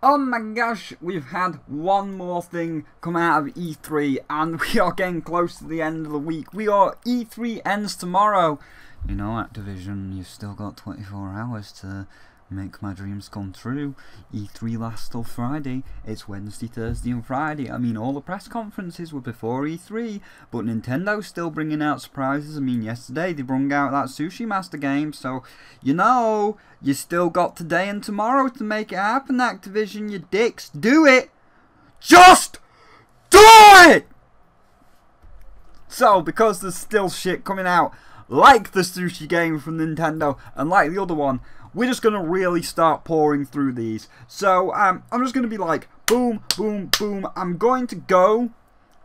Oh my gosh, we've had one more thing come out of E3 and we are getting close to the end of the week. E3 ends tomorrow. You know, Activision, you've still got 24 hours to make my dreams come true. E3 lasts till Friday. It's Wednesday, Thursday and Friday. I mean, all the press conferences were before E3, but Nintendo's still bringing out surprises. I mean, yesterday they brought out that Sushi Master game, so, you know, you still got today and tomorrow to make it happen, Activision, you dicks. Do it! Just do it! So, because there's still shit coming out, like the sushi game from Nintendo, and like the other one, we're just going to really start pouring through these. So, I'm just going to be like, boom, boom, boom. I'm going to go,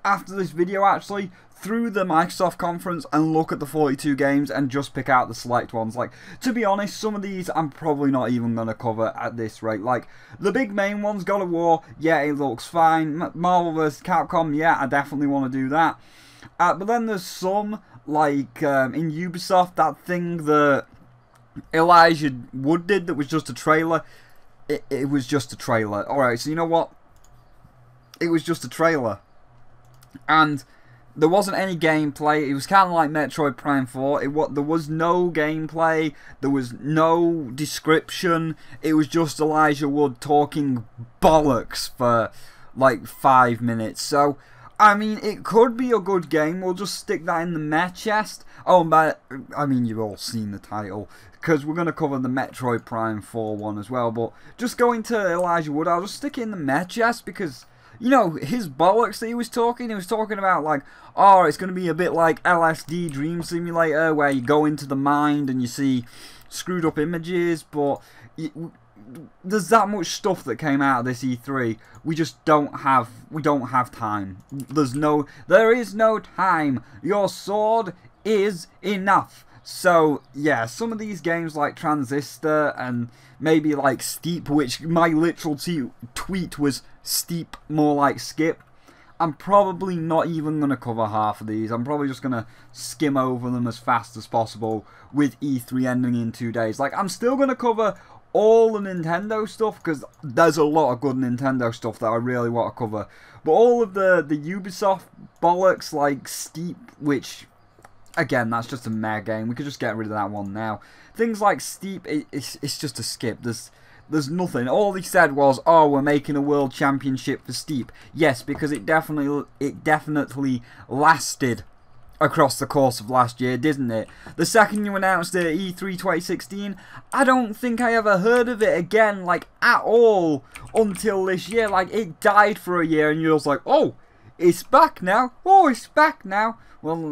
after this video actually, through the Microsoft conference and look at the 42 games and just pick out the select ones. Like, to be honest, some of these I'm probably not even going to cover at this rate. Like, the big main ones, God of War, yeah, it looks fine. Marvel vs. Capcom, yeah, I definitely want to do that. But then there's some, like, in Ubisoft, that thing that Elijah Wood did that was just a trailer. It was just a trailer. Alright, so you know what? It was just a trailer. And there wasn't any gameplay. It was kind of like Metroid Prime 4. There was no gameplay. There was no description. It was just Elijah Wood talking bollocks for like 5 minutes. So, I mean, it could be a good game. We'll just stick that in the meh chest. Oh, but I mean, you've all seen the title, because we're going to cover the Metroid Prime 4 one as well. But just going to Elijah Wood, I'll just stick it in the meh chest because, you know, his bollocks that he was talking about like, oh, it's going to be a bit like LSD Dream Simulator, where you go into the mind and you see screwed up images, but there's that much stuff that came out of this E3. We just don't have time. There is no time. Your sword is enough. So yeah, some of these games like Transistor and maybe like Steep, which my literal tweet was Steep more like Skip, I'm probably not even going to cover half of these. I'm probably just going to skim over them as fast as possible with E3 ending in 2 days. Like, I'm still going to cover all the Nintendo stuff, because there's a lot of good Nintendo stuff that I really want to cover. But all of the Ubisoft bollocks like Steep, which, again, that's just a meh game. We could just get rid of that one now. Things like Steep, it's just a skip. There's nothing. All he said was, oh, we're making a world championship for Steep. Yes, because it definitely lasted across the course of last year, didn't it? The second you announced it at E3 2016, I don't think I ever heard of it again, like, at all, until this year. Like, it died for a year, and you're just like, oh, it's back now. Oh, it's back now. Well,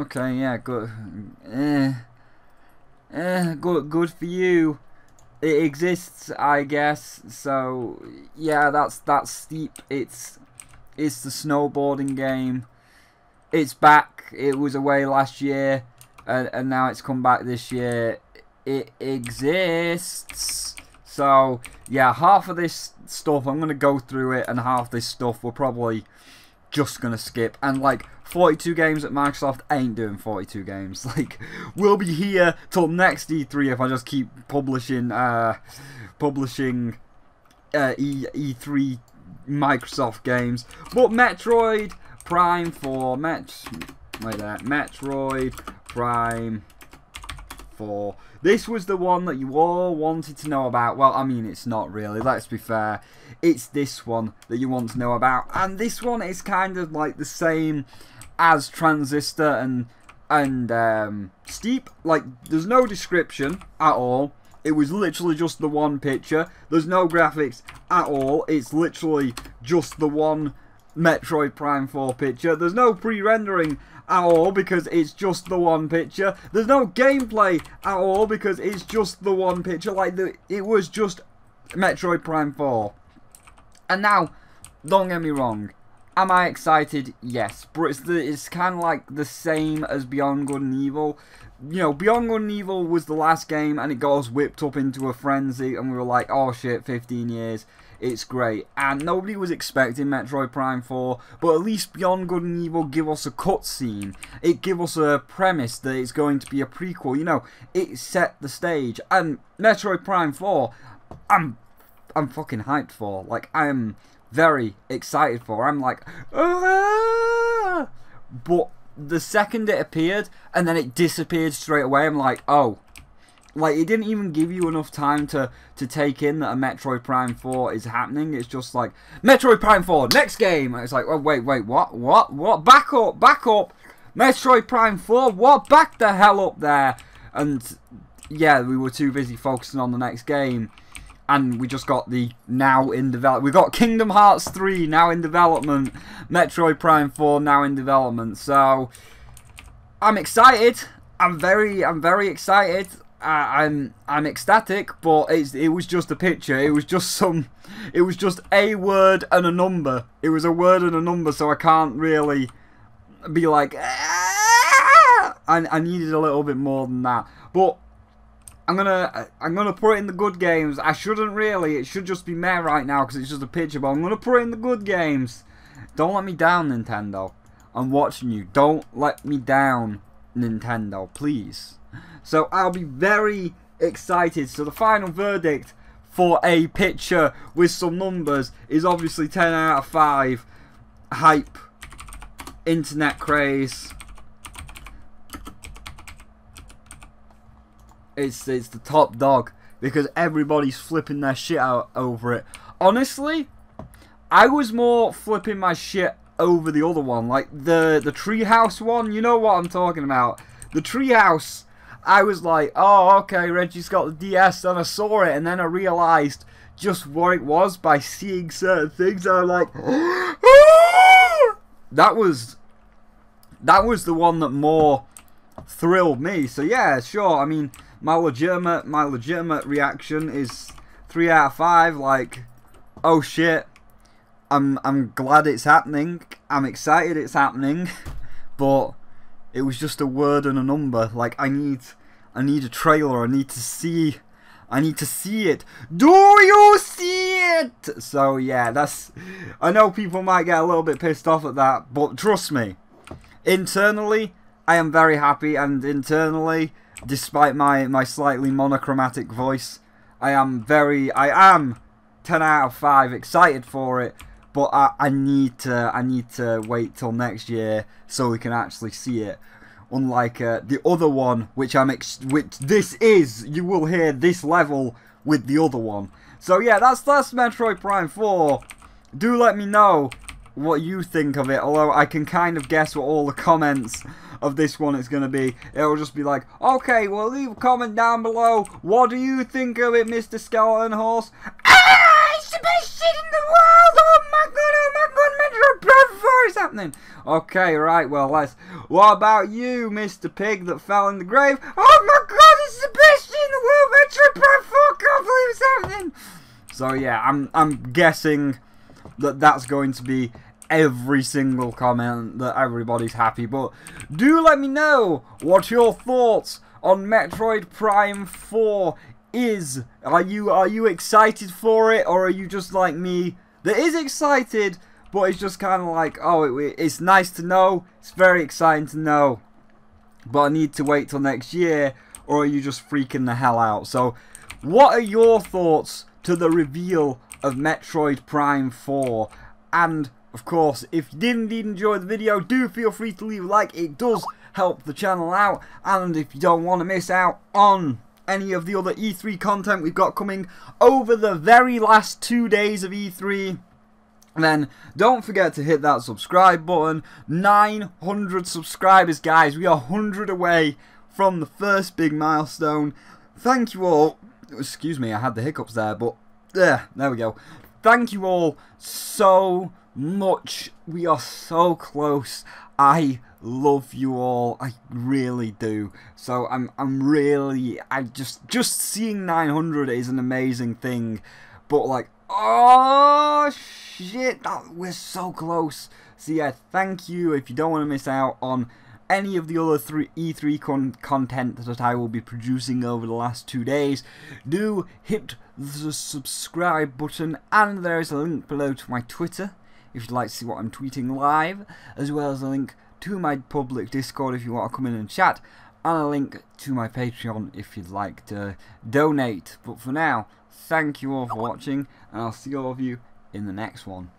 okay, yeah, good. Good for you. It exists, I guess. So yeah, that's Steep. It's the snowboarding game. It's back. It was away last year, and now it's come back this year. It exists. So yeah, half of this stuff I'm gonna go through it, and half this stuff we're probably just gonna skip. And like 42 games at Microsoft ain't doing 42 games. Like, we'll be here till next E3 if I just keep publishing E3 Microsoft games. But Metroid Prime 4, Metroid Prime 4. This was the one that you all wanted to know about. Well, I mean, it's not really, let's be fair. It's this one that you want to know about. And this one is kind of like the same as Transistor and Steep. Like, there's no description at all. It was literally just the one picture. There's no graphics at all. It's literally just the one Metroid Prime 4 picture. There's no pre-rendering at all because it's just the one picture. There's no gameplay at all because it's just the one picture. Like, it was just Metroid Prime 4. And now, don't get me wrong, am I excited? Yes, but it's kind of like the same as Beyond Good and Evil. You know, Beyond Good and Evil was the last game and it got us whipped up into a frenzy and we were like, oh shit, 15 years. It's great. And nobody was expecting Metroid Prime 4, but at least Beyond Good and Evil give us a cutscene. It give us a premise that it's going to be a prequel. You know, it set the stage. And Metroid Prime 4, I'm I'm fucking hyped for. Like, I'm very excited for. I'm like, ah! But the second it appeared and then it disappeared straight away, I'm like, oh. Like, it didn't even give you enough time to take in that a Metroid Prime 4 is happening. It's just like, Metroid Prime 4, next game! And it's like, oh, wait, what? Back up! Metroid Prime 4, what? Back the hell up there! And, yeah, we were too busy focusing on the next game. And we just got the now in development. We got Kingdom Hearts 3 now in development. Metroid Prime 4 now in development. So, I'm excited. I'm very excited. I'm ecstatic, but it was just a picture. It was just a word and a number. It was a word and a number, so I can't really be like, ah! I needed a little bit more than that. But I'm gonna put it in the good games. I shouldn't really. It should just be meh right now because it's just a picture. But I'm gonna put it in the good games. Don't let me down, Nintendo. I'm watching you. Don't let me down, Nintendo, please. So I'll be very excited. So the final verdict for a picture with some numbers is obviously 10 out of 5. Hype, internet craze. It's the top dog because everybody's flipping their shit out over it. Honestly, I was more flipping my shit over the other one, like the treehouse one. You know what I'm talking about? The treehouse. I was like, oh, okay, Reggie's got the DS, and I saw it, and then I realised just what it was by seeing certain things, and I'm like, that was the one that more thrilled me. So yeah, sure. I mean, my legitimate reaction is 3 out of 5. Like, oh shit, I'm glad it's happening. I'm excited it's happening, but it was just a word and a number. Like, I need a trailer. I need to see it. Do you see it? So yeah, I know people might get a little bit pissed off at that, but trust me, internally I am very happy, and internally, despite my slightly monochromatic voice, I am 10 out of 5 excited for it. But I need to wait till next year so we can actually see it. Unlike the other one, which this is, you will hear this level with the other one. So yeah, that's Metroid Prime 4. Do let me know what you think of it. Although I can kind of guess what all the comments of this one is going to be. It'll just be like, okay, well, leave a comment down below. What do you think of it, Mr. Skeleton Horse? It's the best shit in the world! Oh my god, Metroid Prime 4 is happening! Okay, right, well, what about you, Mr. Pig that fell in the grave? Oh my god, it's the best shit in the world! Metroid Prime 4, can't believe it's happening! So yeah, I'm guessing that that's going to be every single comment, that everybody's happy. But do let me know what your thoughts on Metroid Prime 4 is. Are you excited for it, or are you just like me that is excited, but it's just kind of like, oh, it's nice to know, it's very exciting to know, but I need to wait till next year? Or are you just freaking the hell out? So what are your thoughts to the reveal of Metroid Prime 4? And of course, if you did indeed enjoy the video, do feel free to leave a like. It does help the channel out. And if you don't want to miss out on any of the other E3 content we've got coming over the very last 2 days of E3, then don't forget to hit that subscribe button. 900 subscribers, guys. We are 100 away from the first big milestone. Thank you all. Excuse me, I had the hiccups there, but there we go. Thank you all so much. We are so close. I love you all. I really do. So just seeing 900 is an amazing thing. But like, oh shit, we're so close. So yeah, thank you. If you don't want to miss out on any of the other E3 content that I will be producing over the last 2 days, do hit the subscribe button, and there is a link below to my Twitter if you'd like to see what I'm tweeting live, as well as a link to my public Discord if you want to come in and chat. and a link to my Patreon if you'd like to donate. But for now, thank you all for watching, and I'll see all of you in the next one.